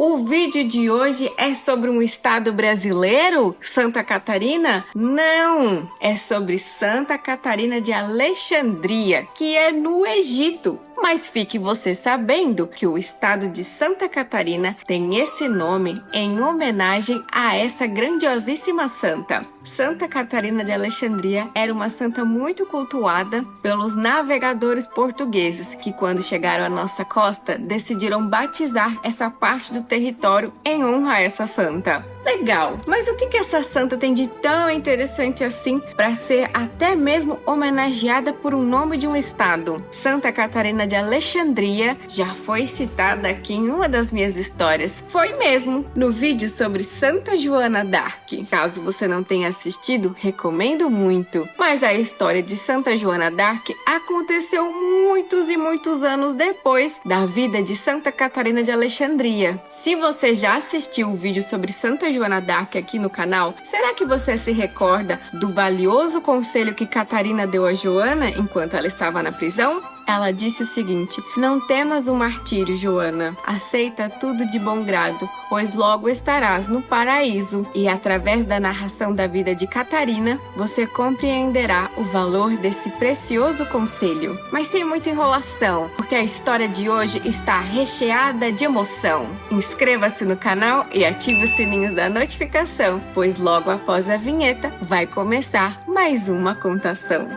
O vídeo de hoje é sobre um estado brasileiro? Santa Catarina? Não! É sobre Santa Catarina de Alexandria, que é no Egito. Mas fique você sabendo que o estado de Santa Catarina tem esse nome em homenagem a essa grandiosíssima santa. Santa Catarina de Alexandria era uma santa muito cultuada pelos navegadores portugueses, que quando chegaram à nossa costa, decidiram batizar essa parte do território em honra a essa santa. Legal, mas o que essa santa tem de tão interessante assim para ser até mesmo homenageada por um nome de um estado? Santa Catarina de Alexandria já foi citada aqui em uma das minhas histórias. Foi mesmo, no vídeo sobre Santa Joana d'Arc. Caso você não tenha assistido, recomendo muito. Mas a história de Santa Joana d'Arc aconteceu muitos e muitos anos depois da vida de Santa Catarina de Alexandria. Se você já assistiu o vídeo sobre Santa Joana d'Arc aqui no canal, será que você se recorda do valioso conselho que Catarina deu a Joana enquanto ela estava na prisão? Ela disse o seguinte: não temas o martírio, Joana. Aceita tudo de bom grado, pois logo estarás no paraíso. E através da narração da vida de Catarina, você compreenderá o valor desse precioso conselho. Mas sem muita enrolação, porque a história de hoje está recheada de emoção. Inscreva-se no canal e ative os sininhos da notificação, pois logo após a vinheta vai começar mais uma contação.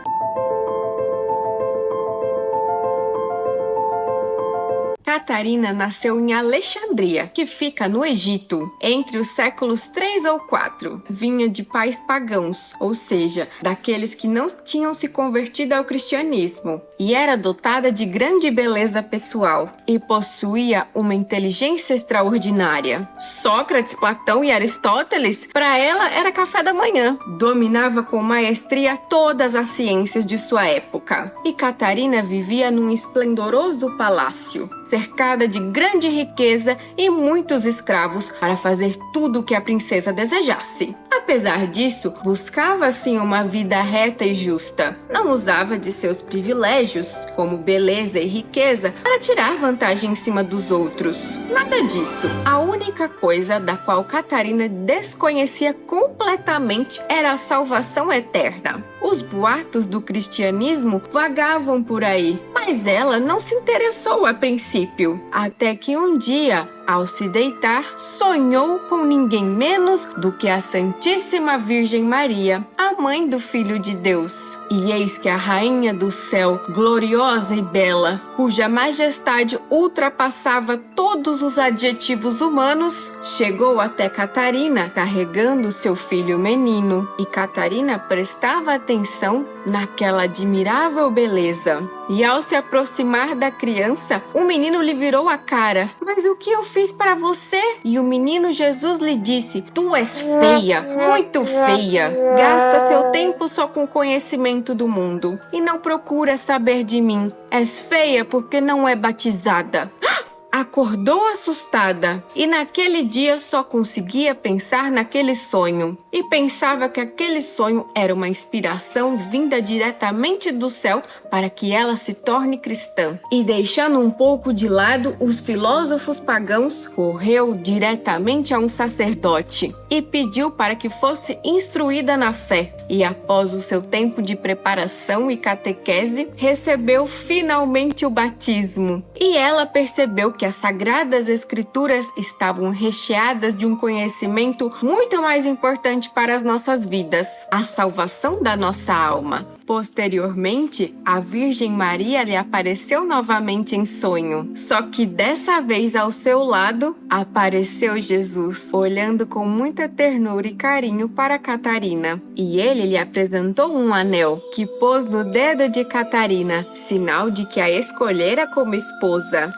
Catarina nasceu em Alexandria, que fica no Egito, entre os séculos 3 ou 4. Vinha de pais pagãos, ou seja, daqueles que não tinham se convertido ao cristianismo, e era dotada de grande beleza pessoal e possuía uma inteligência extraordinária. Sócrates, Platão e Aristóteles, para ela era café da manhã. Dominava com maestria todas as ciências de sua época. E Catarina vivia num esplendoroso palácio, cercada de grande riqueza e muitos escravos para fazer tudo o que a princesa desejasse. Apesar disso, buscava assim uma vida reta e justa. Não usava de seus privilégios, como beleza e riqueza, para tirar vantagem em cima dos outros. Nada disso. A única coisa da qual Catarina desconhecia completamente era a salvação eterna. Os boatos do cristianismo vagavam por aí, mas ela não se interessou a princípio, até que um dia, ao se deitar, sonhou com ninguém menos do que a Santíssima Virgem Maria, a mãe do Filho de Deus. E eis que a Rainha do Céu, gloriosa e bela, cuja majestade ultrapassava todos os adjetivos humanos, chegou até Catarina, carregando seu filho menino. E Catarina prestava atenção naquela admirável beleza. E ao se aproximar da criança, o menino lhe virou a cara. Mas o que eu fiz para você? E o menino Jesus lhe disse: tu és feia, muito feia. Gasta seu tempo só com conhecimento do mundo e não procura saber de mim. És feia porque não é batizada. Acordou assustada e naquele dia só conseguia pensar naquele sonho e pensava que aquele sonho era uma inspiração vinda diretamente do céu para que ela se torne cristã. E deixando um pouco de lado os filósofos pagãos, correu diretamente a um sacerdote e pediu para que fosse instruída na fé. E após o seu tempo de preparação e catequese, recebeu finalmente o batismo. E ela percebeu que as Sagradas Escrituras estavam recheadas de um conhecimento muito mais importante para as nossas vidas: a salvação da nossa alma. Posteriormente, a Virgem Maria lhe apareceu novamente em sonho, só que dessa vez ao seu lado apareceu Jesus, olhando com muita ternura e carinho para Catarina. E ele lhe apresentou um anel que pôs no dedo de Catarina, sinal de que a escolhera como esposa.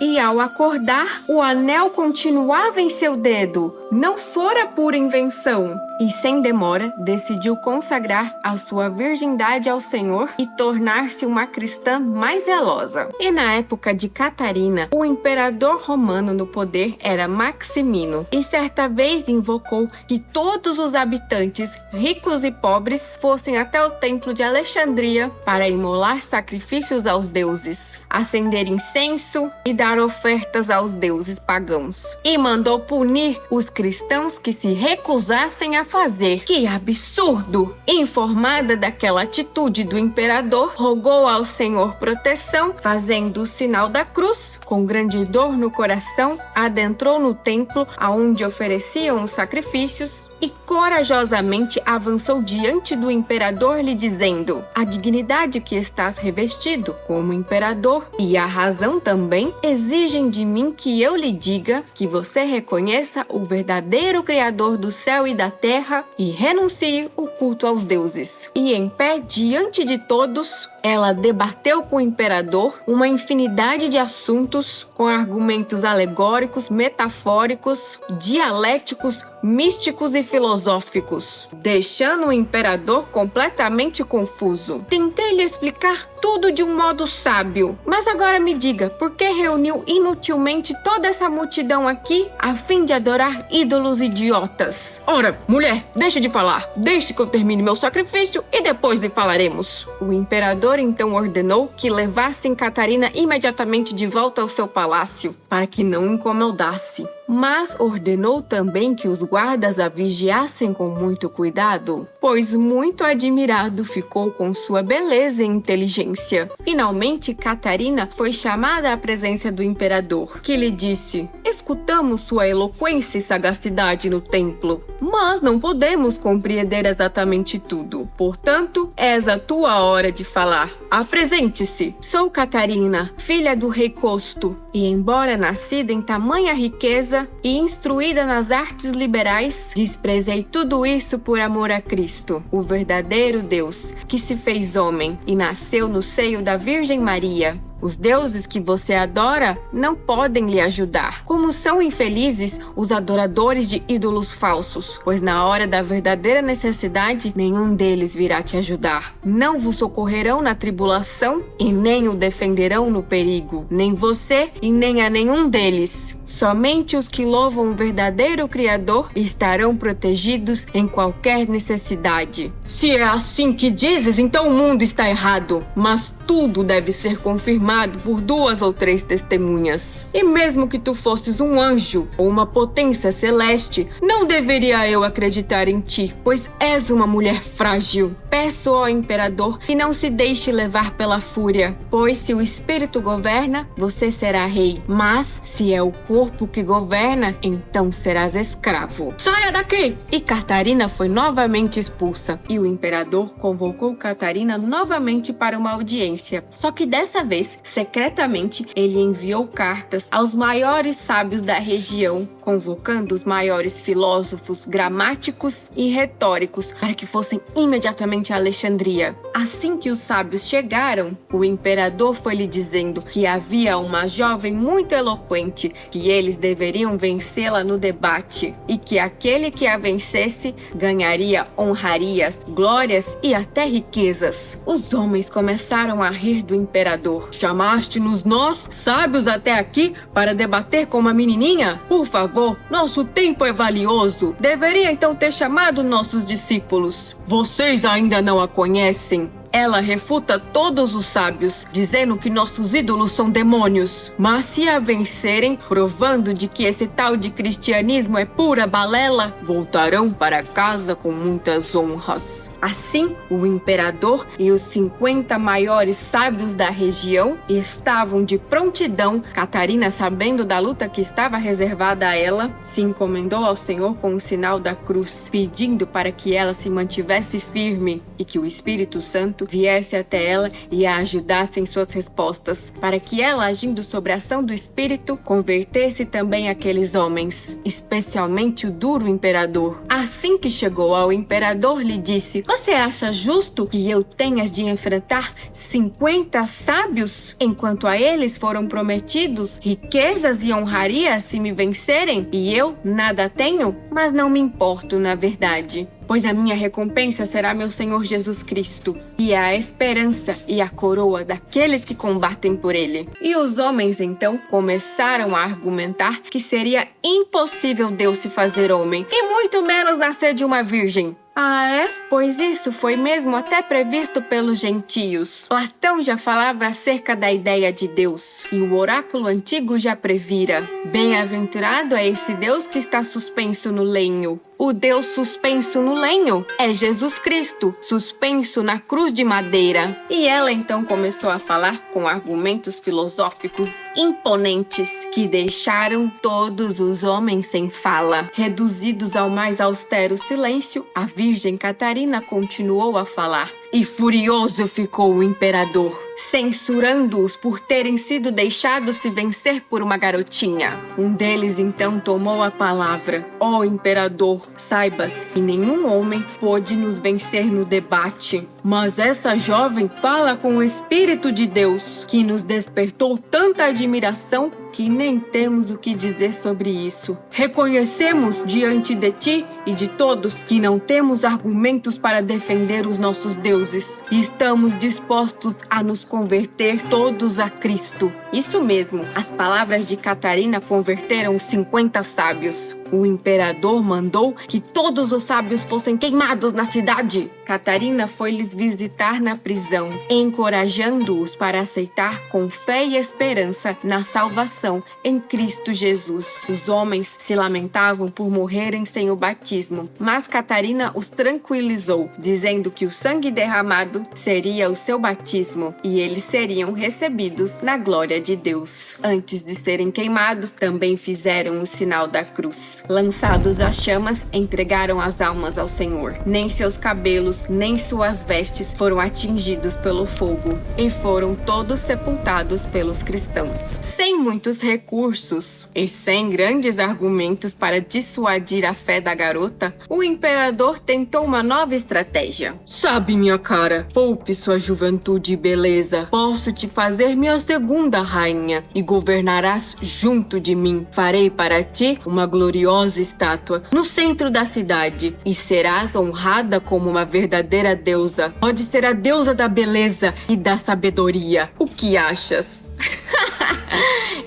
E ao acordar, o anel continuava em seu dedo. Não fora pura invenção. E sem demora, decidiu consagrar a sua virgindade ao Senhor e tornar-se uma cristã mais zelosa. E na época de Catarina, o imperador romano no poder era Maximino. E certa vez invocou que todos os habitantes, ricos e pobres, fossem até o templo de Alexandria para imolar sacrifícios aos deuses. acender incenso e dar ofertas aos deuses pagãos. E mandou punir os cristãos que se recusassem a fazer. Que absurdo! Informada daquela atitude do imperador, rogou ao Senhor proteção, fazendo o sinal da cruz. Com grande dor no coração, adentrou no templo aonde ofereciam os sacrifícios e corajosamente avançou diante do imperador, lhe dizendo: a dignidade que estás revestido como imperador e a razão também exigem de mim que eu lhe diga que você reconheça o verdadeiro Criador do céu e da terra e renuncie o culto aos deuses. E em pé diante de todos, ela debateu com o imperador uma infinidade de assuntos com argumentos alegóricos, metafóricos, dialéticos, místicos e filosóficos, deixando o imperador completamente confuso. Tentei lhe explicar tudo de um modo sábio, mas agora me diga, por que reuniu inutilmente toda essa multidão aqui a fim de adorar ídolos idiotas? Ora, mulher, deixe de falar, deixe que eu termine meu sacrifício e depois lhe falaremos. O imperador então ordenou que levassem Catarina imediatamente de volta ao seu palácio, para que não incomodasse. Mas ordenou também que os guardas a vigiassem com muito cuidado, pois muito admirado ficou com sua beleza e inteligência. Finalmente, Catarina foi chamada à presença do imperador, que lhe disse: escutamos sua eloquência e sagacidade no templo, mas não podemos compreender exatamente tudo. Portanto, és a tua hora de falar. Apresente-se. Sou Catarina, filha do rei Costo, e embora nascida em tamanha riqueza e instruída nas artes liberais, desprezei tudo isso por amor a Cristo, o verdadeiro Deus, que se fez homem e nasceu no seio da Virgem Maria. Os deuses que você adora não podem lhe ajudar. Como são infelizes os adoradores de ídolos falsos, pois na hora da verdadeira necessidade, nenhum deles virá te ajudar. Não vos socorrerão na tribulação e nem o defenderão no perigo, nem você e nem a nenhum deles. Somente os que louvam o verdadeiro Criador estarão protegidos em qualquer necessidade. Se é assim que dizes, então o mundo está errado, mas tudo deve ser confirmado por 2 ou 3 testemunhas. E mesmo que tu fosses um anjo ou uma potência celeste, não deveria eu acreditar em ti, pois és uma mulher frágil. Peço ao imperador que não se deixe levar pela fúria, pois se o espírito governa, você será rei, mas se é o corpo que governa, então serás escravo. Saia daqui! E Catarina foi novamente expulsa, e o imperador convocou Catarina novamente para uma audiência. Só que dessa vez, secretamente, ele enviou cartas aos maiores sábios da região, convocando os maiores filósofos gramáticos e retóricos para que fossem imediatamente a Alexandria. Assim que os sábios chegaram, o imperador foi lhe dizendo que havia uma jovem muito eloquente, que eles deveriam vencê-la no debate e que aquele que a vencesse ganharia honrarias, glórias e até riquezas. Os homens começaram a rir do imperador. Chamaste-nos nós, sábios, até aqui para debater com uma menininha? Por favor, nosso tempo é valioso. Deveria então ter chamado nossos discípulos. Vocês ainda não a conhecem. Ela refuta todos os sábios, dizendo que nossos ídolos são demônios. Mas se a vencerem, provando de que esse tal de cristianismo é pura balela, voltarão para casa com muitas honras. Assim, o imperador e os 50 maiores sábios da região estavam de prontidão. Catarina, sabendo da luta que estava reservada a ela, se encomendou ao Senhor com o sinal da cruz, pedindo para que ela se mantivesse firme e que o Espírito Santo viesse até ela e a ajudasse em suas respostas, para que ela, agindo sobre a ação do Espírito, convertesse também aqueles homens, especialmente o duro imperador. Assim que chegou ao imperador, lhe disse: você acha justo que eu tenhas de enfrentar 50 sábios, enquanto a eles foram prometidos riquezas e honrarias se me vencerem, e eu nada tenho? Mas não me importo, na verdade, pois a minha recompensa será meu Senhor Jesus Cristo, que é a esperança e a coroa daqueles que combatem por ele. E os homens então começaram a argumentar que seria impossível Deus se fazer homem, e muito menos nascer de uma virgem. Ah, é? Pois isso foi mesmo até previsto pelos gentios. Platão já falava acerca da ideia de Deus, e o oráculo antigo já previra: bem-aventurado é esse Deus que está suspenso no lenho. O Deus suspenso no lenho é Jesus Cristo, suspenso na cruz de madeira. E ela então começou a falar com argumentos filosóficos imponentes que deixaram todos os homens sem fala. Reduzidos ao mais austero silêncio, a Virgem Catarina continuou a falar. E furioso ficou o imperador, censurando-os por terem sido deixados se vencer por uma garotinha. Um deles então tomou a palavra: ó imperador, saibas que nenhum homem pôde nos vencer no debate. Mas essa jovem fala com o Espírito de Deus, que nos despertou tanta admiração que nem temos o que dizer sobre isso. Reconhecemos diante de ti e de todos que não temos argumentos para defender os nossos deuses. E estamos dispostos a nos converter todos a Cristo. Isso mesmo, as palavras de Catarina converteram os 50 sábios. O imperador mandou que todos os sábios fossem queimados na cidade. Catarina foi-lhes visitar na prisão, encorajando-os para aceitar com fé e esperança na salvação em Cristo Jesus. Os homens se lamentavam por morrerem sem o batismo, mas Catarina os tranquilizou, dizendo que o sangue derramado seria o seu batismo e eles seriam recebidos na glória de Deus. Antes de serem queimados, também fizeram o sinal da cruz. Lançados às chamas, entregaram as almas ao Senhor. Nem seus cabelos, nem suas vestes foram atingidos pelo fogo, e foram todos sepultados pelos cristãos. Sem muitos recursos e sem grandes argumentos para dissuadir a fé da garota, o imperador tentou uma nova estratégia. Sabe, minha cara, poupe sua juventude e beleza. Posso te fazer minha segunda rainha e governarás junto de mim. Farei para ti uma gloriosa estátua no centro da cidade e serás honrada como uma verdadeira deusa. Pode ser a deusa da beleza e da sabedoria. O que achas?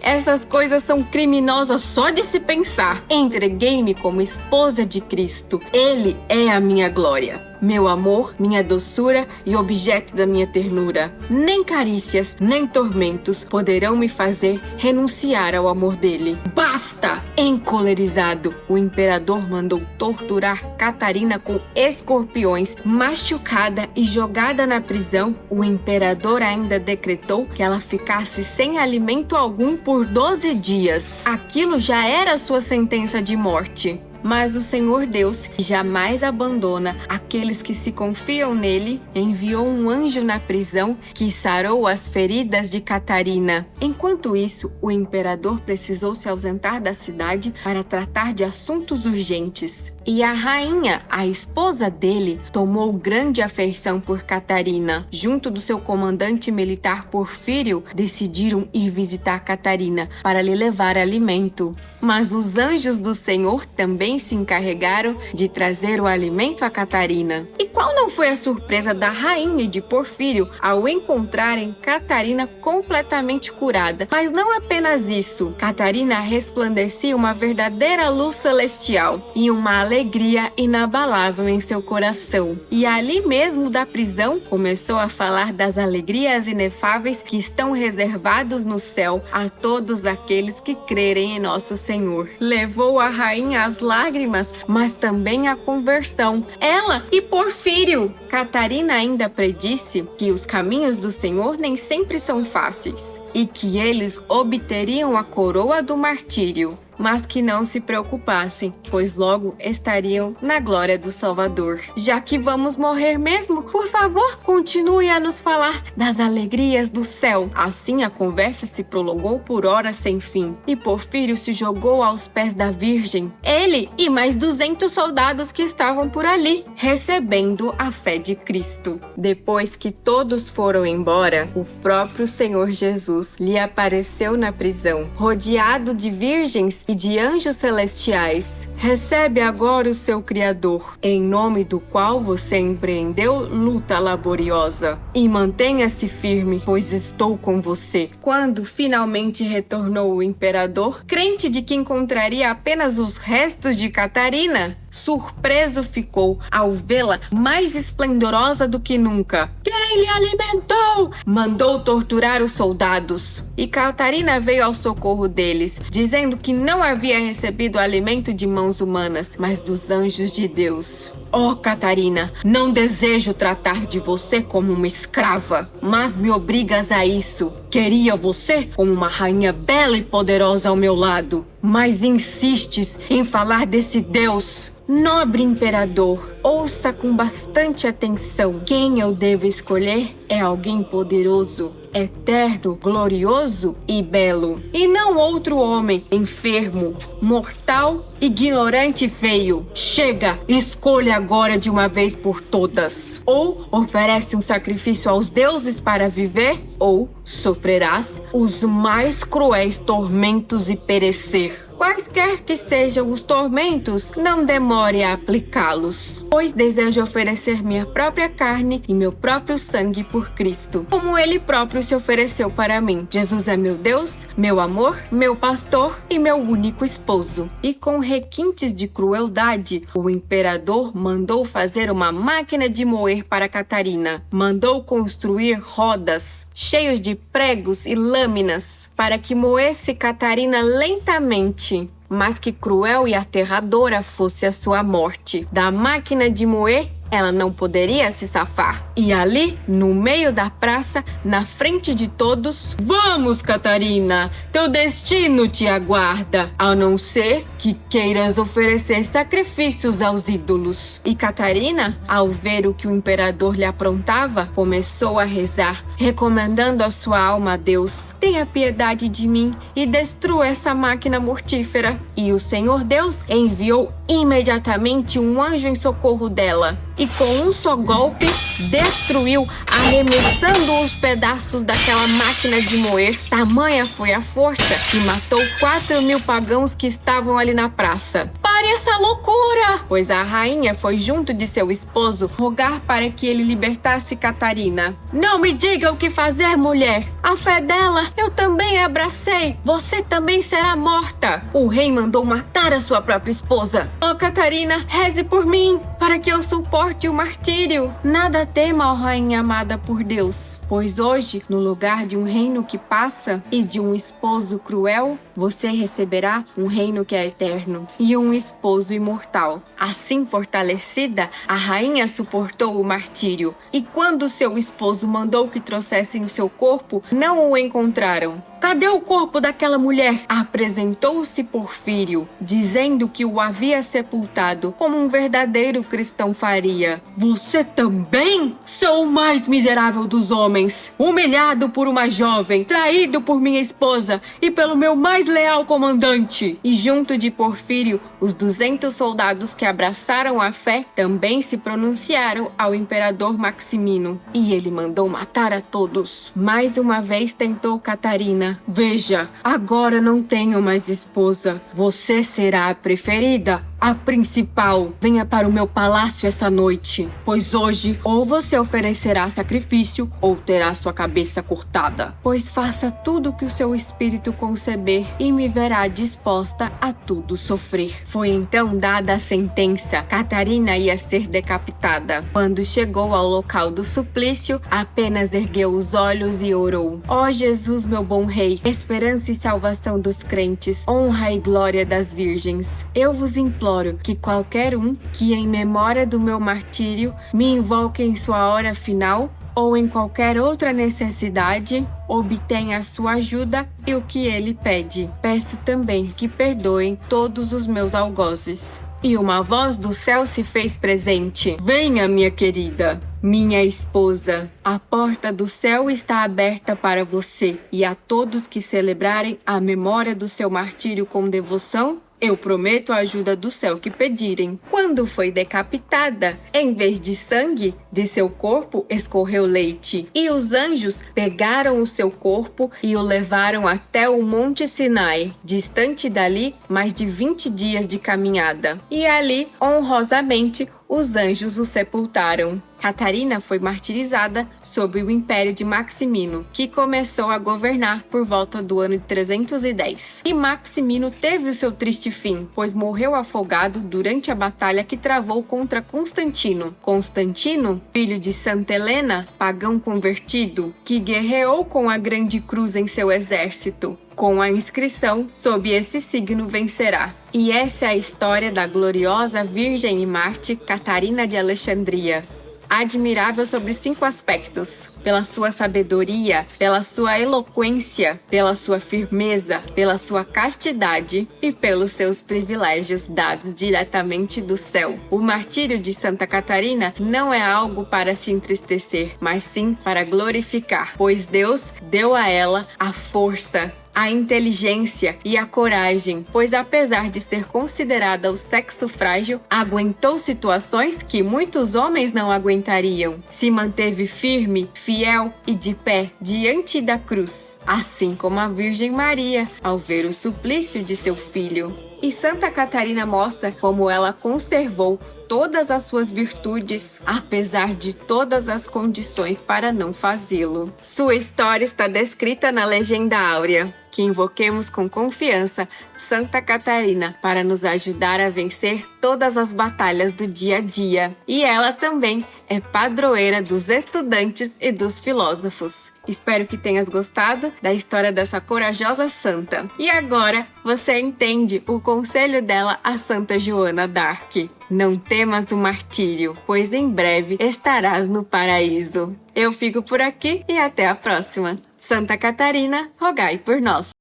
Essas coisas são criminosas só de se pensar. Entreguei-me como esposa de Cristo. Ele é a minha glória, meu amor, minha doçura e objeto da minha ternura. Nem carícias, nem tormentos poderão me fazer renunciar ao amor dele. Basta! Encolerizado, o imperador mandou torturar Catarina com escorpiões. Machucada e jogada na prisão, o imperador ainda decretou que ela ficasse sem alimento algum por 12 dias. Aquilo já era sua sentença de morte. Mas o Senhor Deus, que jamais abandona aqueles que se confiam nele, enviou um anjo na prisão que sarou as feridas de Catarina. Enquanto isso, o imperador precisou se ausentar da cidade para tratar de assuntos urgentes. E a rainha, a esposa dele, tomou grande afeição por Catarina. Junto do seu comandante militar Porfírio, decidiram ir visitar Catarina para lhe levar alimento. Mas os anjos do Senhor também se encarregaram de trazer o alimento a Catarina. E qual não foi a surpresa da rainha e de Porfírio ao encontrarem Catarina completamente curada? Mas não apenas isso, Catarina resplandecia uma verdadeira luz celestial e uma alegria inabalável em seu coração. E ali mesmo da prisão começou a falar das alegrias inefáveis que estão reservados no céu a todos aqueles que crerem em nosso Senhor. Levou a rainha às lágrimas, mas também à conversão. Ela e Porfírio. Catarina ainda predisse que os caminhos do Senhor nem sempre são fáceis e que eles obteriam a coroa do martírio, mas que não se preocupassem, pois logo estariam na glória do Salvador. Já que vamos morrer mesmo, por favor, continue a nos falar das alegrias do céu. Assim a conversa se prolongou por horas sem fim, e Porfírio se jogou aos pés da Virgem, ele e mais 200 soldados que estavam por ali, recebendo a fé de Cristo. Depois que todos foram embora, o próprio Senhor Jesus lhe apareceu na prisão, rodeado de virgens e de anjos celestiais. Recebe agora o seu Criador, em nome do qual você empreendeu luta laboriosa. E mantenha-se firme, pois estou com você. Quando finalmente retornou o imperador, crente de que encontraria apenas os restos de Catarina, surpreso ficou ao vê-la mais esplendorosa do que nunca. Quem lhe alimentou? Mandou torturar os soldados. E Catarina veio ao socorro deles, dizendo que não havia recebido alimento de mãos humanas, mas dos anjos de Deus. Oh, Catarina, não desejo tratar de você como uma escrava, mas me obrigas a isso. Queria você como uma rainha bela e poderosa ao meu lado, mas insistes em falar desse Deus. Nobre imperador, ouça com bastante atenção. Quem eu devo escolher é alguém poderoso, eterno, glorioso e belo, e não outro homem enfermo, mortal, ignorante e feio. Chega, escolha agora de uma vez por todas. Ou oferece um sacrifício aos deuses para viver, ou sofrerás os mais cruéis tormentos e perecer. Quaisquer que sejam os tormentos, não demore a aplicá-los, pois desejo oferecer minha própria carne e meu próprio sangue por Cristo, como Ele próprio se ofereceu para mim. Jesus é meu Deus, meu amor, meu pastor e meu único esposo. E com requintes de crueldade, o imperador mandou fazer uma máquina de moer para Catarina. Mandou construir rodas cheios de pregos e lâminas para que moesse Catarina lentamente, mas que cruel e aterradora fosse a sua morte. Da máquina de moer, ela não poderia se safar. E ali, no meio da praça, na frente de todos, vamos, Catarina, teu destino te aguarda, a não ser que queiras oferecer sacrifícios aos ídolos. E Catarina, ao ver o que o imperador lhe aprontava, começou a rezar, recomendando a sua alma a Deus: tenha piedade de mim e destrua essa máquina mortífera. E o Senhor Deus enviou imediatamente um anjo em socorro dela, e com um só golpe destruiu, arremessando os pedaços daquela máquina de moer. Tamanha foi a força que matou 4.000 pagãos que estavam ali na praça. Pare essa loucura! Pois a rainha foi junto de seu esposo rogar para que ele libertasse Catarina. Não me diga o que fazer, mulher! A fé dela eu também abracei. Você também será morta. O rei mandou matar a sua própria esposa. Oh, Catarina, reze por mim, para que eu suporte o martírio. Nada tema, ó rainha amada por Deus, pois hoje, no lugar de um reino que passa e de um esposo cruel, você receberá um reino que é eterno e um esposo imortal. Assim fortalecida, a rainha suportou o martírio, e quando seu esposo mandou que trouxessem o seu corpo, não o encontraram. Cadê o corpo daquela mulher? Apresentou-se Porfírio, dizendo que o havia sepultado, como um verdadeiro cristão faria. Você também? Sou o mais miserável dos homens, humilhado por uma jovem, traído por minha esposa e pelo meu mais leal comandante. E junto de Porfírio, os 200 soldados que abraçaram a fé também se pronunciaram ao imperador Maximino, e ele mandou matar a todos. Mais uma vez tentou Catarina. Veja, agora não tenho mais esposa. Você será a preferida, a principal. Venha para o meu palácio essa noite, pois hoje ou você oferecerá sacrifício ou terá sua cabeça cortada. Pois faça tudo o que o seu espírito conceber e me verá disposta a tudo sofrer. Foi então dada a sentença. Catarina ia ser decapitada. Quando chegou ao local do suplício, apenas ergueu os olhos e orou: ó Jesus, meu bom rei, esperança e salvação dos crentes, honra e glória das virgens, eu vos imploro que qualquer um que, em memória do meu martírio, me invoque em sua hora final ou em qualquer outra necessidade, obtenha a sua ajuda e o que ele pede. Peço também que perdoem todos os meus algozes. E uma voz do céu se fez presente: venha, minha querida, minha esposa. A porta do céu está aberta para você, e a todos que celebrarem a memória do seu martírio com devoção, eu prometo a ajuda do céu que pedirem. Quando foi decapitada, em vez de sangue, de seu corpo escorreu leite. E os anjos pegaram o seu corpo e o levaram até o Monte Sinai, distante dali mais de 20 dias de caminhada. E ali, honrosamente, os anjos o sepultaram. Catarina foi martirizada sob o império de Maximino, que começou a governar por volta do ano de 310. E Maximino teve o seu triste fim, pois morreu afogado durante a batalha que travou contra Constantino. Constantino, filho de Santa Helena, pagão convertido, que guerreou com a grande cruz em seu exército. Com a inscrição, sob esse signo vencerá. E essa é a história da gloriosa Virgem e Mártir Catarina de Alexandria. Admirável sobre 5 aspectos: pela sua sabedoria, pela sua eloquência, pela sua firmeza, pela sua castidade e pelos seus privilégios dados diretamente do céu. O martírio de Santa Catarina não é algo para se entristecer, mas sim para glorificar, pois Deus deu a ela a força, a inteligência e a coragem, pois apesar de ser considerada o sexo frágil, aguentou situações que muitos homens não aguentariam. Se manteve firme, fiel e de pé diante da cruz, assim como a Virgem Maria ao ver o suplício de seu filho. E Santa Catarina mostra como ela conservou todas as suas virtudes, apesar de todas as condições para não fazê-lo. Sua história está descrita na Legenda Áurea. Que invoquemos com confiança Santa Catarina para nos ajudar a vencer todas as batalhas do dia a dia. E ela também é padroeira dos estudantes e dos filósofos. Espero que tenhas gostado da história dessa corajosa santa. E agora você entende o conselho dela a Santa Joana d'Arc. Não temas o martírio, pois em breve estarás no paraíso. Eu fico por aqui e até a próxima. Santa Catarina, rogai por nós.